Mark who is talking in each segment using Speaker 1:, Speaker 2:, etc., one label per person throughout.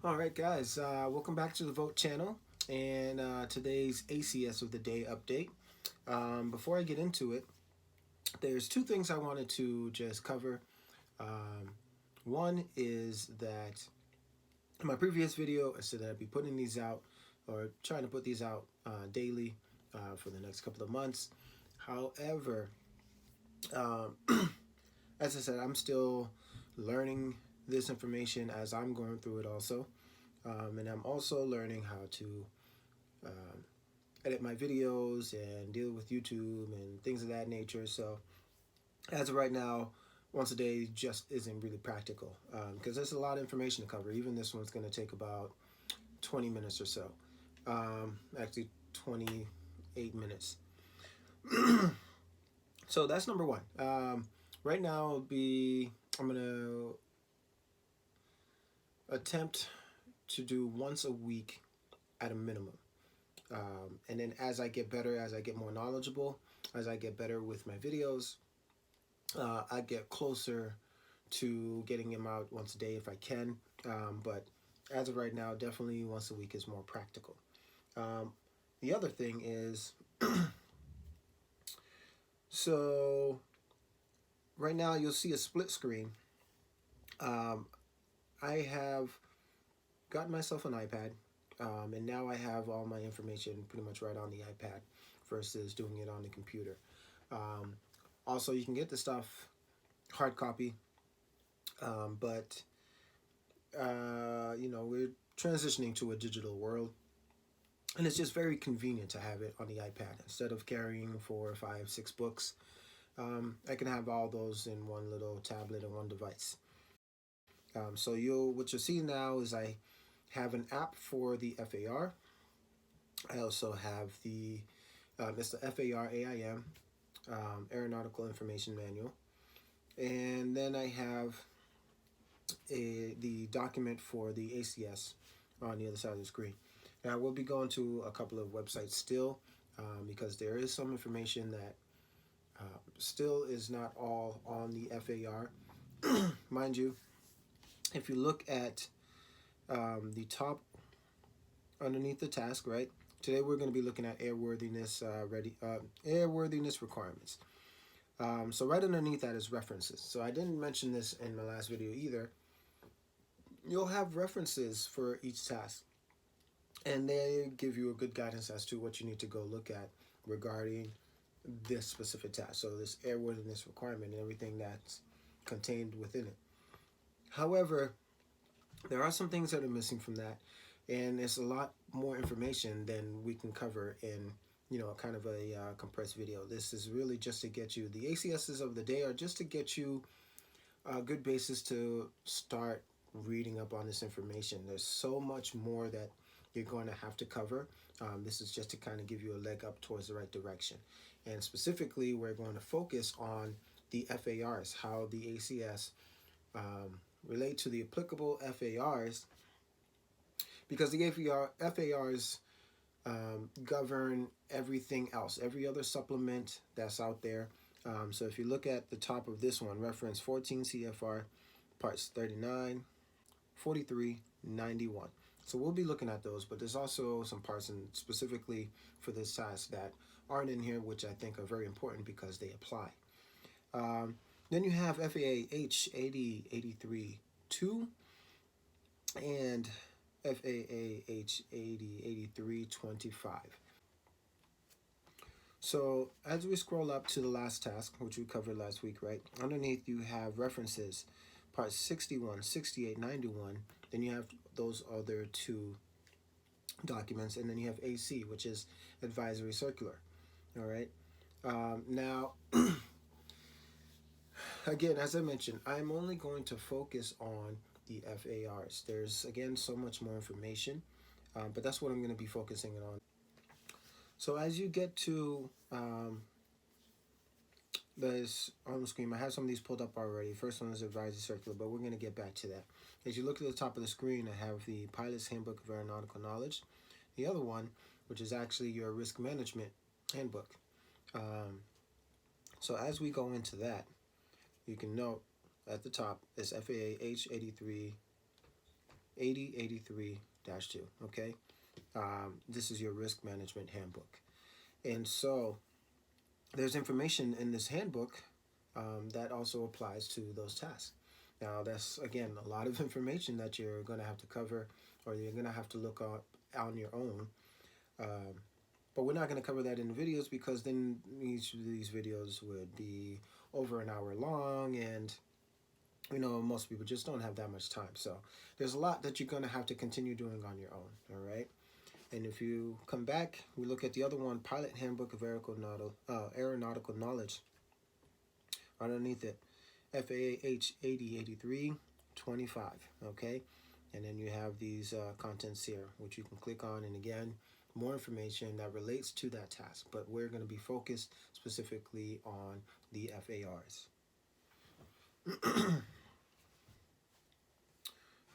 Speaker 1: All right, guys, welcome back to the Vote channel and today's ACS of the Day update. Before I get into it, there's two things I wanted to just cover. Um, One is that in my previous video, I said that I'd be putting these out or trying to put these out daily for the next couple of months. However, um, as I said, I'm still learning this information as I'm going through it also. And I'm also learning how to um, edit my videos and deal with YouTube and things of that nature. So as of right now, once a day just isn't really practical because there's a lot of information to cover. Even this one's going to take about 20 minutes or so. Actually, 28 minutes. So that's number one. Right now, I'm going to attempt to do once a week at a minimum. And then as I get better, as I get more knowledgeable, as I get better with my videos, I get closer to getting them out once a day if I can. But as of right now, definitely once a week is more practical. The other thing is, so right now you'll see a split screen. I have gotten myself an iPad. And now I have all my information pretty much right on the iPad versus doing it on the computer. Also, you can get the stuff hard copy, but we're transitioning to a digital world, and it's just very convenient to have it on the iPad instead of carrying 4, 5, 6 books. I can have all those in one little tablet and one device. So what you'll see now is I have an app for the FAR. I also have it's the FAR AIM, Aeronautical Information Manual. And then I have the document for the ACS on the other side of the screen. Now, we'll be going to a couple of websites still because there is some information that still is not all on the FAR. Mind you, if you look at the top underneath the task, right? Today we're going to be looking at airworthiness airworthiness requirements. So right underneath that is references. So I didn't mention this in my last video either. You'll have references for each task, and they give you a good guidance as to what you need to go look at regarding this specific task. So this airworthiness requirement and everything that's contained within it. However, there are some things that are missing from that, and it's a lot more information than we can cover in kind of a compressed video. This is really just to get you, the ACSs of the day are just to get you a good basis to start reading up on this information. There's so much more that you're going to have to cover. This is just to kind of give you a leg up towards the right direction. And specifically, we're going to focus on the FARs, how the ACS relate to the applicable FARs, because the FARs govern everything else, every other supplement that's out there. So if you look at the top of this one, reference 14 CFR parts 39, 43, 91. So we'll be looking at those, but there's also some parts specifically for this task that aren't in here, which I think are very important because they apply. Then you have FAA H8083-2 and FAA H8083-25. So as we scroll up to the last task, which we covered last week, right? Underneath you have references, parts 61, 68, 91. Then you have those other two documents, and then you have AC, which is advisory circular. All right. Now, again, as I mentioned, I'm only going to focus on the FARs. There's, again, so much more information, but that's what I'm going to be focusing on. So as you get to this on the screen, I have some of these pulled up already. First one is advisory circular, but we're going to get back to that. As you look at the top of the screen, I have the Pilot's Handbook of Aeronautical Knowledge. The other one, which is actually your Risk Management Handbook. So as we go into that, you can note at the top is FAA 8083-2. Okay, this is your risk management handbook, and so there's information in this handbook that also applies to those tasks. Now, that's again a lot of information that you're going to have to cover, or you're going to have to look up on your own. Um, but we're not going to cover that in the videos, because then each of these videos would be over an hour long, and most people just don't have that much time. So there's a lot that you're going to have to continue doing on your own. All right. And if you come back, we look at the other one, Pilot Handbook of Aeronautical Knowledge. Underneath it, FAH 8083-25. Okay. And then you have these contents here, which you can click on, and again, more information that relates to that task. But we're going to be focused specifically on the FARs.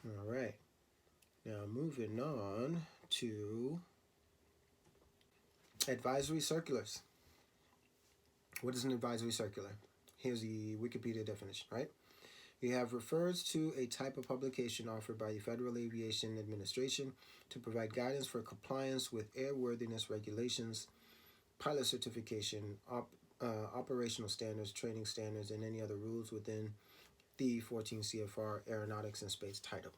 Speaker 1: All right. Now moving on to advisory circulars. What is an advisory circular? Here's the Wikipedia definition, right? You have refers to a type of publication offered by the Federal Aviation Administration to provide guidance for compliance with airworthiness regulations, pilot certification, operational standards, training standards, and any other rules within the 14 CFR Aeronautics and Space title.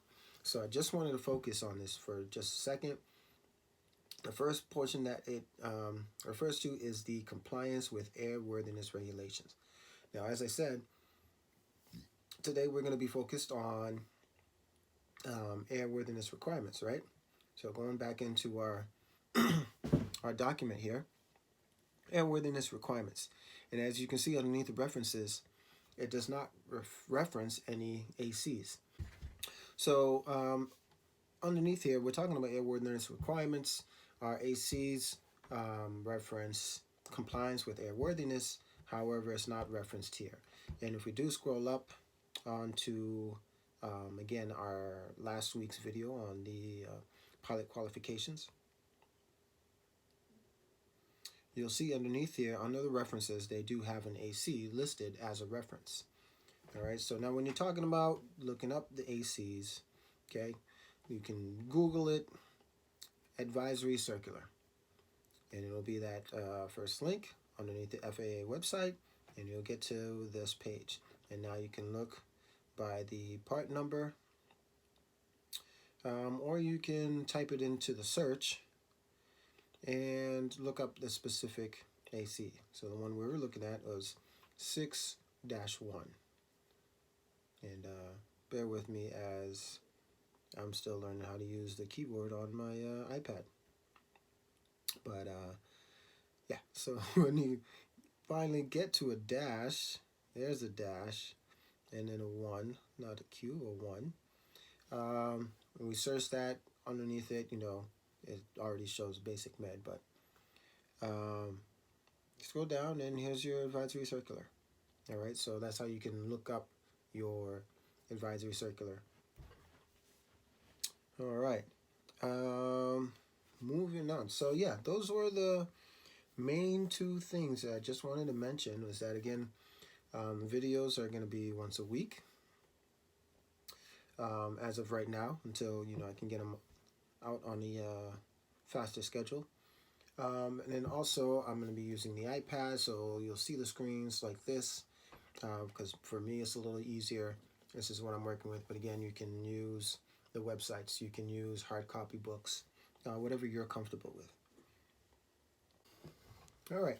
Speaker 1: So I just wanted to focus on this for just a second. The first portion that it refers to is the compliance with airworthiness regulations. Now, as I said, today we're going to be focused on airworthiness requirements, right? So going back into our our document here, airworthiness requirements. And as you can see underneath the references, it does not reference any ACs. So underneath here, we're talking about airworthiness requirements. Our ACs reference compliance with airworthiness. However, it's not referenced here. And if we do scroll up onto, again, our last week's video on the pilot qualifications, you'll see underneath here, under the references, they do have an AC listed as a reference. All right, so now when you're talking about looking up the ACs, okay, you can Google it, advisory circular, and it'll be that first link underneath the FAA website, and you'll get to this page. And now you can look by the part number, or you can type it into the search and look up the specific AC. So the one we were looking at was 6-1. And bear with me as I'm still learning how to use the keyboard on my iPad. But yeah, so when you finally get to a dash, there's a dash, and then a 1, not a Q, a 1. When we search that underneath it, it already shows basic med, but scroll down and here's your advisory circular. All right, so that's how you can look up your advisory circular. All right, moving on. So yeah, those were the main two things that I just wanted to mention. Was that again, videos are going to be once a week as of right now, until I can get them out on the faster schedule. And then also I'm going to be using the iPad, so you'll see the screens like this, because for me it's a little easier. This is what I'm working with, but again, you can use the websites, you can use hard copy books, whatever you're comfortable with. All right,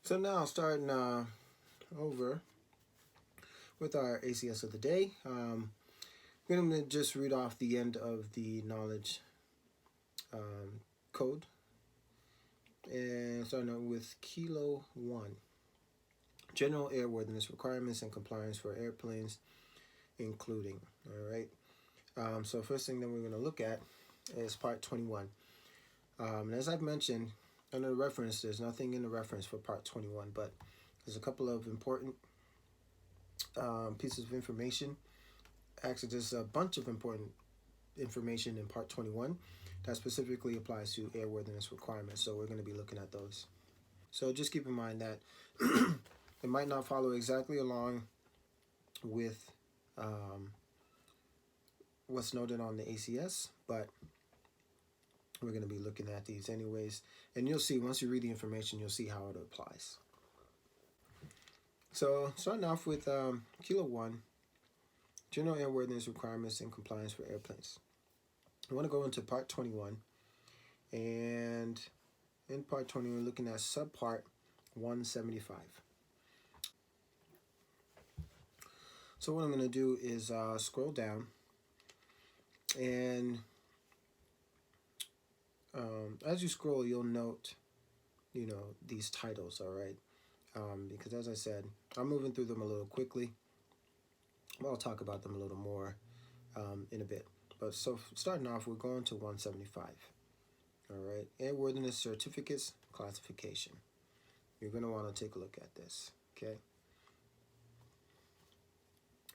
Speaker 1: so now starting over with our ACS of the day. I'm going to just read off the end of the knowledge code, and starting out with Kilo 1. General airworthiness requirements and compliance for airplanes, including. All right. So first thing that we're going to look at is Part 21. And as I've mentioned, under the reference, there's nothing in the reference for Part 21, but there's a couple of important pieces of information. Actually, there's a bunch of important information in Part 21 that specifically applies to airworthiness requirements. So we're going to be looking at those. So just keep in mind that it might not follow exactly along with what's noted on the ACS, but we're going to be looking at these anyways. And you'll see, once you read the information, you'll see how it applies. So starting off with Kilo 1, General Airworthiness Requirements and Compliance for Airplanes. I want to go into Part 21. And in Part 20, we're looking at Subpart 175. So what I'm going to do is scroll down, and as you scroll, you'll note, these titles, all right? Because as I said, I'm moving through them a little quickly. I'll talk about them a little more in a bit. But so starting off, we're going to 175. All right, Airworthiness Certificates Classification. You're going to want to take a look at this, okay?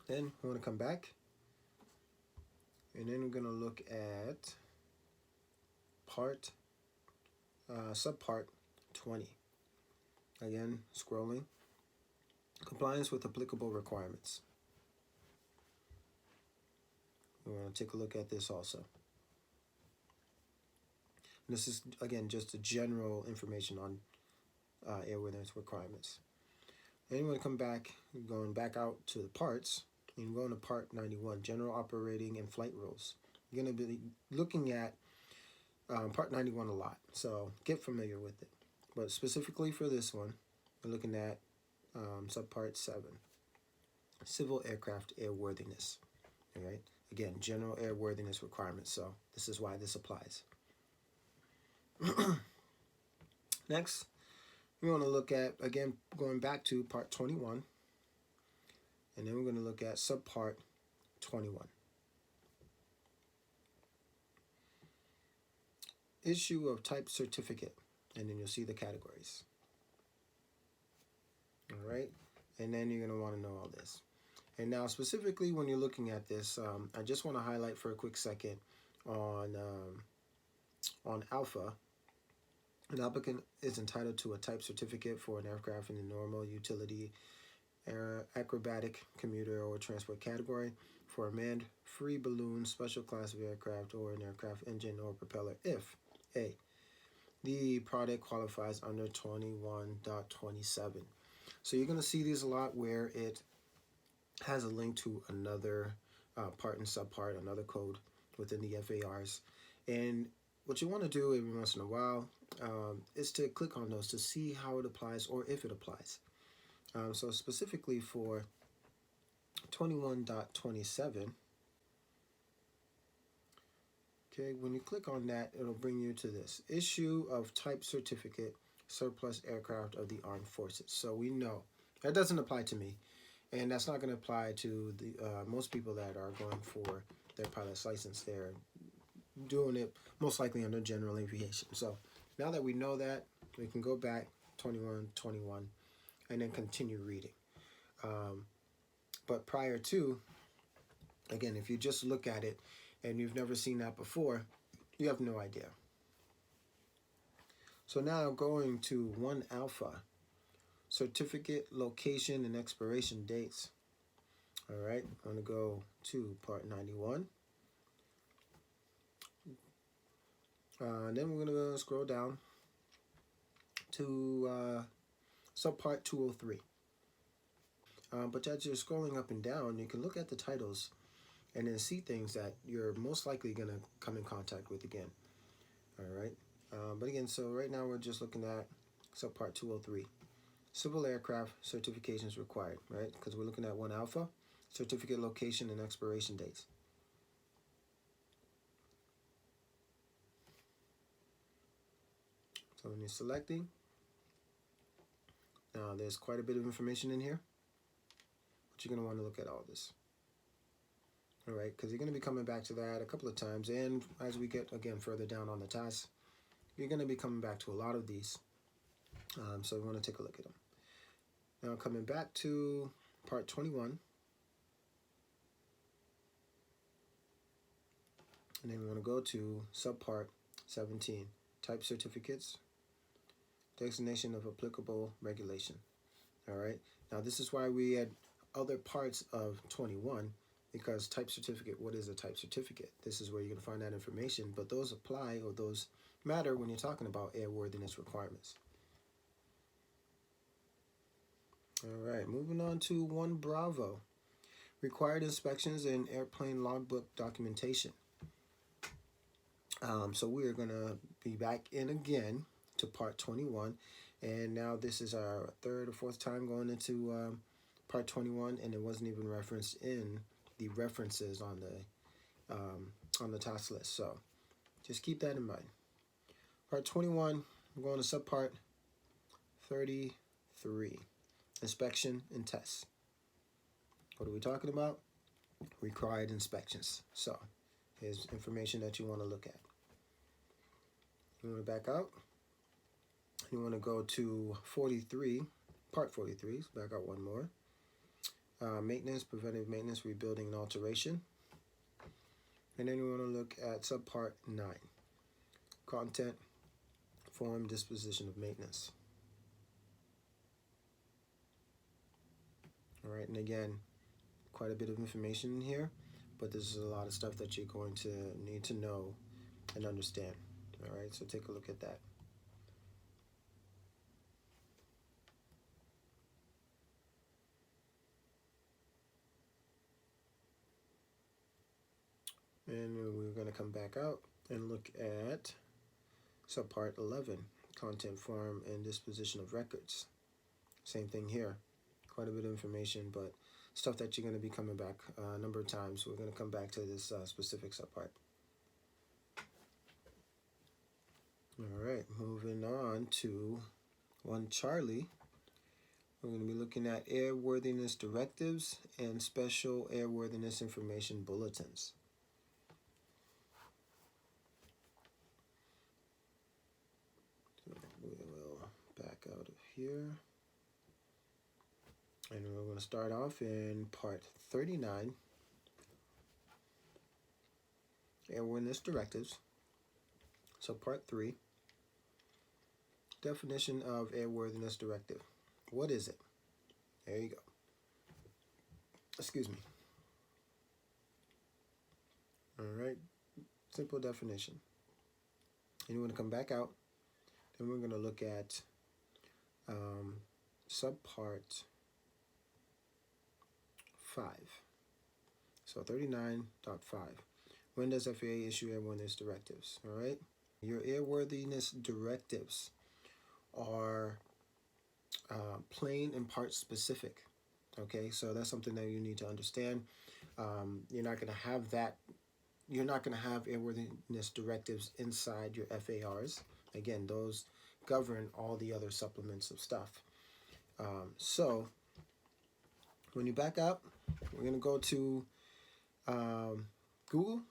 Speaker 1: Then we want to come back, and then we're going to look at Subpart 20. Again, scrolling. Compliance with applicable requirements. We want to take a look at this also. And this is, again, just the general information on airworthiness requirements. Then you want to come back, going back out to the parts, and you're going to Part 91, General Operating and Flight Rules. You're going to be looking at Part 91 a lot, so get familiar with it. But specifically for this one, we're looking at Subpart 7, Civil Aircraft Airworthiness. All right. Again, General Airworthiness Requirements, so this is why this applies. Next, we want to look at, again, going back to Part 21, and then we're going to look at Subpart 21. Issue of Type Certificate, and then you'll see the categories. All right, and then you're going to want to know all this. And now specifically when you're looking at this, I just want to highlight for a quick second on Alpha. An applicant is entitled to a type certificate for an aircraft in the normal, utility, acrobatic, commuter, or transport category for a manned, free balloon, special class of aircraft, or an aircraft engine or propeller if A, the product qualifies under 21.27. So you're going to see these a lot where it has a link to another part and subpart, another code within the FARs. And what you want to do every once in a while is to click on those to see how it applies or if it applies. So specifically for 21.27, okay, when you click on that, it'll bring you to this. Issue of Type Certificate, Surplus Aircraft of the Armed Forces. So we know that doesn't apply to me. And that's not going to apply to the most people that are going for their pilot's license. They're doing it most likely under general aviation. So now that we know that, we can go back 21, and then continue reading. But prior to, again, if you just look at it and you've never seen that before, you have no idea. So now going to 1 Alpha. Certificate, location, and expiration dates. All right, I'm going to go to Part 91. Then we're going to scroll down to Subpart 203. But as you're scrolling up and down, you can look at the titles and then see things that you're most likely going to come in contact with again. All right, but again, so right now we're just looking at Subpart 203. Civil aircraft certifications required, right? Because we're looking at 1 Alpha, certificate location and expiration dates. So when you're selecting, now there's quite a bit of information in here, but you're going to want to look at all this. All right, because you're going to be coming back to that a couple of times, and as we get, again, further down on the task, you're going to be coming back to a lot of these. So we want to take a look at them. Now coming back to Part 21, and then we want to go to Subpart 17, Type Certificates, Designation of Applicable Regulation. All right, now this is why we had other parts of 21 because type certificate, what is a type certificate? This is where you're going to find that information, but those apply, or those matter when you're talking about airworthiness requirements. All right, moving on to 1 Bravo. Required inspections and airplane logbook documentation. So we are going to be back in again to part 21, and now this is our 3rd or 4th time going into part 21, and it wasn't even referenced in the references on the task list. So just keep that in mind. Part 21, we're going to subpart 33, inspection and tests. What are we talking about? Required inspections. So here's information that you want to look at. You want to back out. You want to go to 43, part 43, so back out one more. Maintenance, preventive maintenance, rebuilding, and alteration. And then you want to look at subpart 9, content, form, disposition of maintenance. All right, and again, quite a bit of information in here, but this is a lot of stuff that you're going to need to know and understand. All right, so take a look at that. And we're going to come back out and look at subpart 11, content, form, and disposition of records. Same thing here. Quite a bit of information, but stuff that you're going to be coming back a number of times. We're going to come back to this specific subpart. All right, moving on to 1 Charlie. We're going to be looking at airworthiness directives and special airworthiness information bulletins. So we will back out of here. And we're going to start off in part 39, airworthiness directives. So part 3, definition of airworthiness directive. What is it? There you go. Excuse me. All right, simple definition. And you want to come back out. Then we're going to look at subpart 5. So 39.5. When does FAA issue airworthiness directives? All right. Your airworthiness directives are plane and part specific. Okay, so that's something that you need to understand. You're not going to have that. You're not going to have airworthiness directives inside your FARs. Again, those govern all the other supplements of stuff. So when you back up, we're going to go to Google,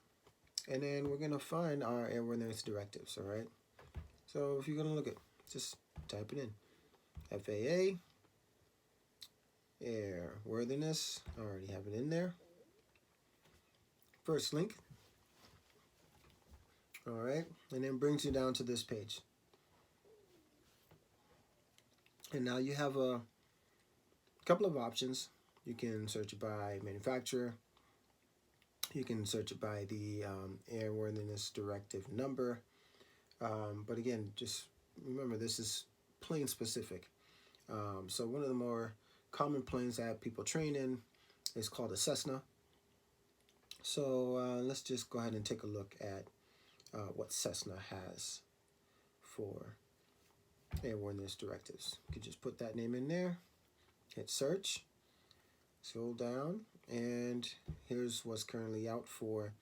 Speaker 1: and then we're going to find our airworthiness directives, all right? So if you're going to look at, just type it in. FAA, airworthiness, I already have it in there. First link, all right? And then brings you down to this page. And now you have a couple of options. You can search it by manufacturer. You can search it by the airworthiness directive number. But again, just remember, this is plane specific. So one of the more common planes that people train in is called a Cessna. So let's just go ahead and take a look at what Cessna has for airworthiness directives. You can just put that name in there, hit search, scroll down, and here's what's currently out for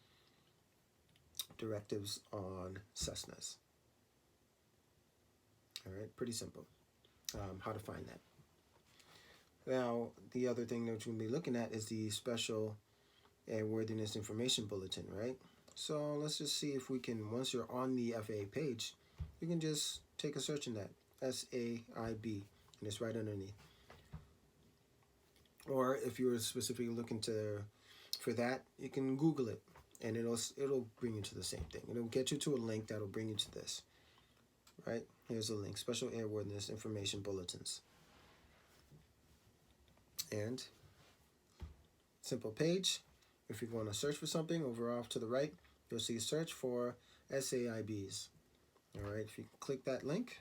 Speaker 1: directives on Cessnas. All right, pretty simple. How to find that. Now, the other thing that you'll be looking at is the special airworthiness information bulletin, right? So let's just see if we can, once you're on the FAA page, you can just take a search in that, SAIB, and it's right underneath. Or if you're specifically looking for that, you can Google it, and it'll bring you to the same thing. It'll get you to a link that'll bring you to this. Right? Here's a link, special airworthiness information bulletins. And simple page. if you're going to search for something, over off to the right, you'll see search for SAIBs. All right, if you click that link,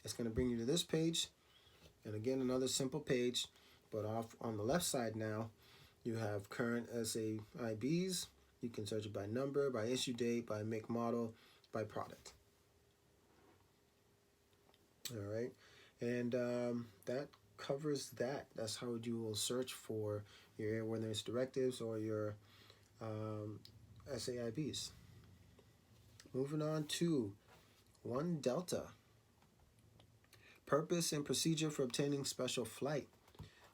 Speaker 1: it's going to bring you to this page. And again, another simple page, but off on the left side now, you have current SAIBs. You can search it by number, by issue date, by make, model, by product. All right, and that covers that. That's how you will search for your airworthiness directives or your SAIBs. Moving on to 1 Delta. Purpose and procedure for obtaining special flight.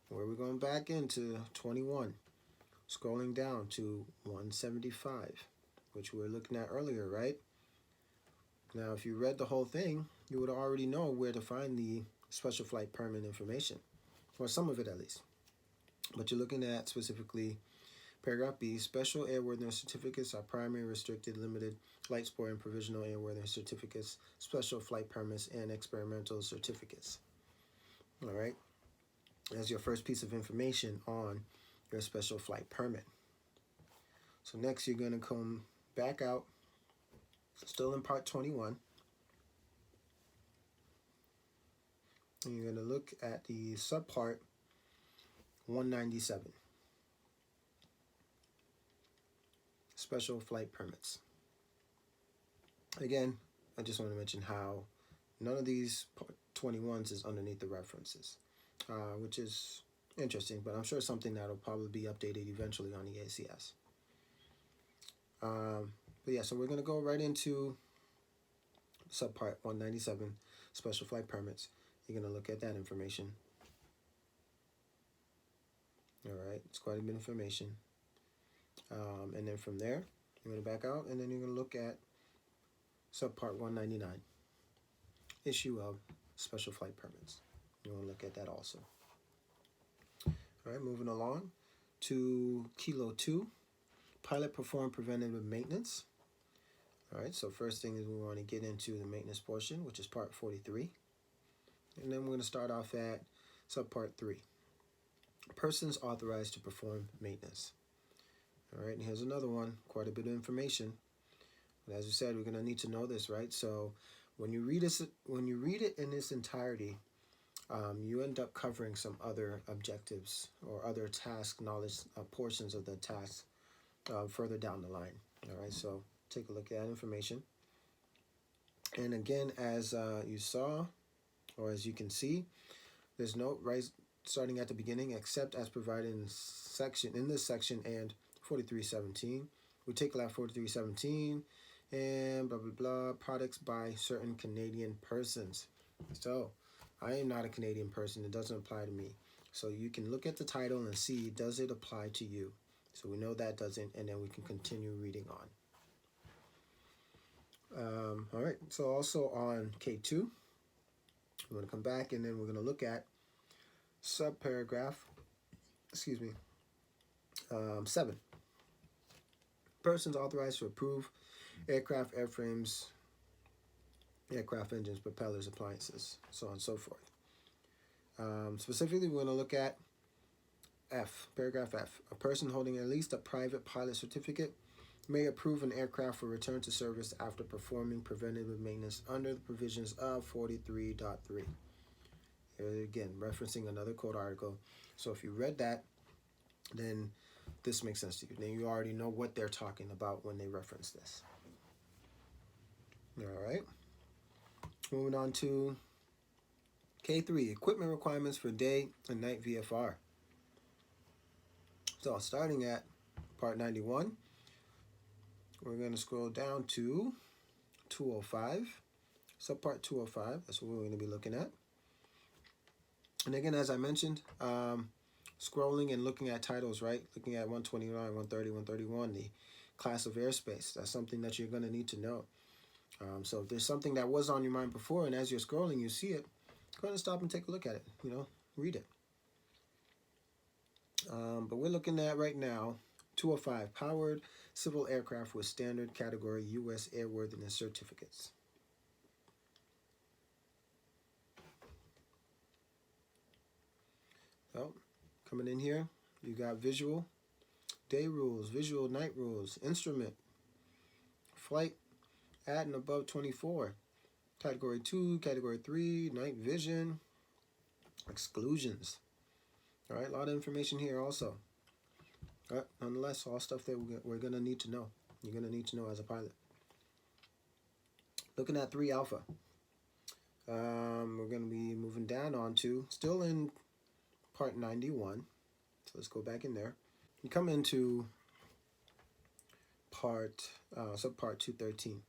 Speaker 1: Where we're going back into 21. Scrolling down to 175, which we were looking at earlier, right? Now, if you read the whole thing, you would already know where to find the special flight permit information, or some of it at least. But you're looking at specifically paragraph B, special airworthiness certificates are primary, restricted, limited, light sport, and provisional airworthiness certificates, special flight permits, and experimental certificates. All right, that's your first piece of information on your special flight permit. So next you're going to come back out, still in part 21, and you're going to look at the subpart 197, special flight permits. Again, I just want to mention how none of these 21s is underneath the references, which is interesting, but I'm sure it's something that'll probably be updated eventually on the ACS. But yeah, so we're going to go right into subpart 197, special flight permits. You're going to look at that information. All right, it's quite a bit of information. And then from there, you're going to back out, and then you're going to look at subpart 199, issue of special flight permits. You want to look at that also. All right, moving along to Kilo 2, pilot perform preventative maintenance. All right, so first thing is we want to get into the maintenance portion, which is part 43. And then we're going to start off at subpart 3, persons authorized to perform maintenance. All right, and here's another one, quite a bit of information. But as we said, we're going to need to know this, right? So when you read it in its entirety, you end up covering some other objectives or other task knowledge portions of the task further down the line. All right, so take a look at that information. And again, as you saw, or as you can see, there's no right starting at the beginning except as provided in this section and 4317. We take out 4317 and blah blah blah, products by certain Canadian persons. So I am not a Canadian person. It doesn't apply to me. So you can look at the title and see, does it apply to you? So we know that doesn't, and then we can continue reading on. All right, so also on K2, we're going to come back, and then we're going to look at subparagraph, 7. Persons authorized to approve aircraft, airframes, aircraft engines, propellers, appliances, so on and so forth. Specifically, we're going to look at F, paragraph F. A person holding at least a private pilot certificate may approve an aircraft for return to service after performing preventative maintenance under the provisions of 43.3. Here again, referencing another code article. So if you read that, then this makes sense to you. Then you already know what they're talking about when they reference this. All right. Moving on to K3, equipment requirements for day and night VFR. So starting at part 91, we're going to scroll down to 205, subpart 205. That's what we're going to be looking at. And again, as I mentioned, scrolling and looking at titles, right? Looking at 129, 130, 131, the class of airspace. That's something that you're going to need to know. So if there's something that was on your mind before, and as you're scrolling, you see it, go ahead and stop and take a look at it. Read it. But we're looking at right now 205, powered civil aircraft with standard category U.S. airworthiness certificates. So, coming in here, you got visual, day rules, visual night rules, instrument, flight at and above 24, category 2, category 3, night vision, exclusions. All right, a lot of information here also. But nonetheless, all stuff that we're going to need to know. You're going to need to know as a pilot. Looking at 3 alpha. We're going to be moving down onto, still in part 91. So let's go back in there. You come into subpart 213.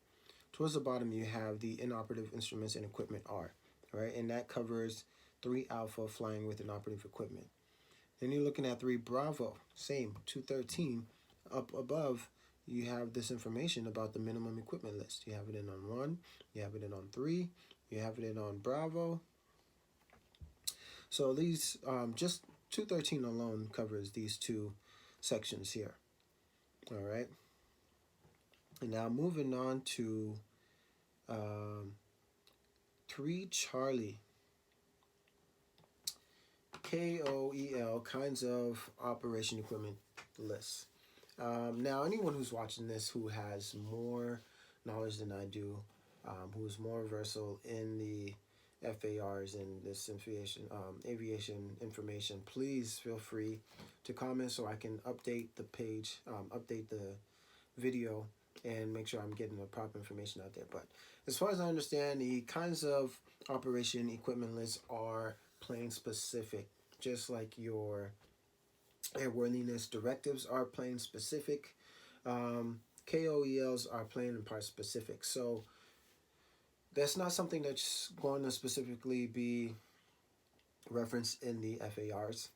Speaker 1: Towards the bottom, you have the inoperative instruments and equipment R. All right, and that covers 3 alpha, flying with inoperative equipment. Then you're looking at 3 Bravo, same, 213. Up above, you have this information about the minimum equipment list. You have it in on 1, you have it in on 3, you have it in on Bravo. So these, just 213 alone covers these 2 sections here. All right. And now moving on to 3 Charlie. KOEL, kinds of operation equipment lists. Now, anyone who's watching this who has more knowledge than I do, who's more versatile in the FARs and this aviation information, please feel free to comment so I can update the page, update the video, and make sure I'm getting the proper information out there. But as far as I understand, the kinds of operation equipment lists are plane specific, just like your airworthiness directives are plane specific. KOELs are plane and part specific. So that's not something that's going to specifically be referenced in the FARs.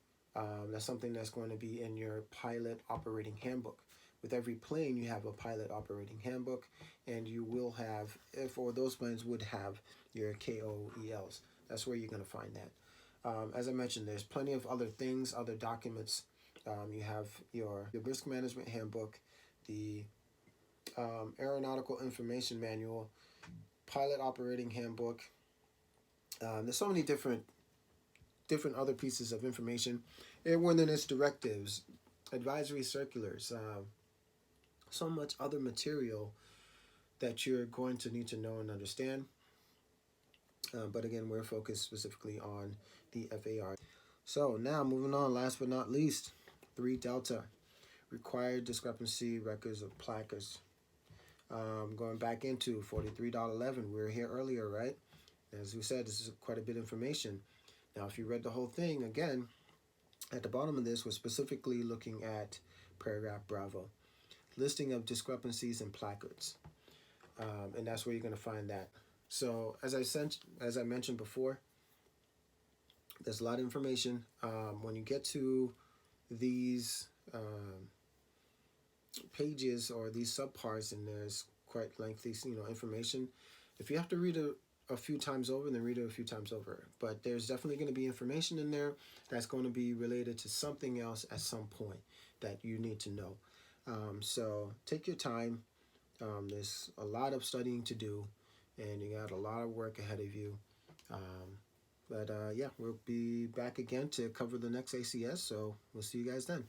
Speaker 1: That's something that's going to be in your pilot operating handbook. With every plane, you have a pilot operating handbook, and you will have, or those planes would have your KOELs. That's where you're going to find that. As I mentioned, there's plenty of other things, other documents. You have your risk management handbook, the aeronautical information manual, pilot operating handbook. There's so many different other pieces of information. Airworthiness directives, advisory circulars, so much other material that you're going to need to know and understand. But again, we're focused specifically on the FAR. So now moving on, last but not least, 3 Delta, required discrepancy records of placards. Going back into 43.11, we were here earlier, right? As we said, this is quite a bit of information. Now, if you read the whole thing, again, at the bottom of this, we're specifically looking at paragraph Bravo, listing of discrepancies in placards. And that's where you're going to find that. So as I mentioned before, there's a lot of information. When you get to these pages or these subparts, and there's quite lengthy, information. If you have to read a few times over, then read it a few times over. But there's definitely going to be information in there that's going to be related to something else at some point that you need to know. So take your time. There's a lot of studying to do, and you got a lot of work ahead of you. But yeah, we'll be back again to cover the next ACS, so we'll see you guys then.